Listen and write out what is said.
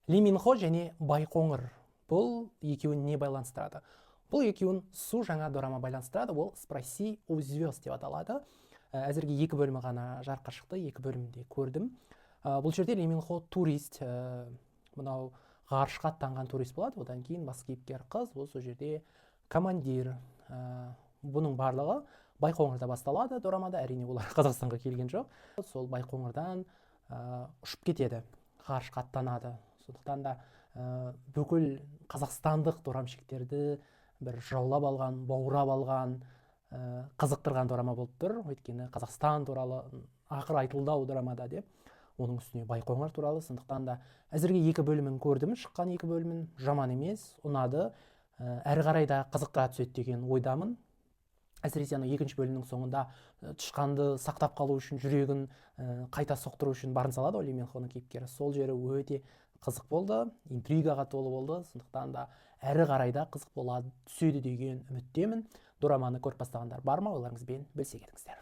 Ли Минхо және Байқоңыр. Бұл екеуін не байланыстырады? Бұл екеуін су жаңа дорама байланыстырады. Ол «Спроси у звезд» деп аталады. Әзірге 2 бөлімі ғана жарыққа шықты, 2 бөлімде көрдім. Бұл жерде Ли Минхо турист, мынау ғарышқа аттанған турист болады. Одан кейін бас кейіпкер қыз, ол сол жерде командир. Бұның барлығы Байқоңырда басталады дорамада. Әрине олар Қазақстанға келген жоқ. Сол Байқоңырдан ұшып кетеді, ғарышқа аттанады. Сондықтан да бүкіл қазақстандық дорамшектерді бір жаулап алған, баурап алған, қызықтырған дорама болып тұр. Өйткені Қазақстан туралы ақыр айтылды дорамада деп. Оның үстіне Байқоңыр туралы. Сондықтан да әзірге 2 бөлімін көрдім, шыққан 2 бөлімін жаман емес, ұнады. Әрі қарай да қызықтыра түседі деген ойдамын. Әсіресе 2 бөлімнің соңында тышқанды сақтап қалу үшін жүрегін қайта соқтыру үшін барын салады Ли Минхоның кейіпкері. Сол жері өте қызық болды, интригаға толы болды. Сондықтан да әрі қарай да қызық болады түседі деген үміттемін. Дораманы көріп бастағандар бар ма? Ойларыңызбен бөлісе кетіңіздер.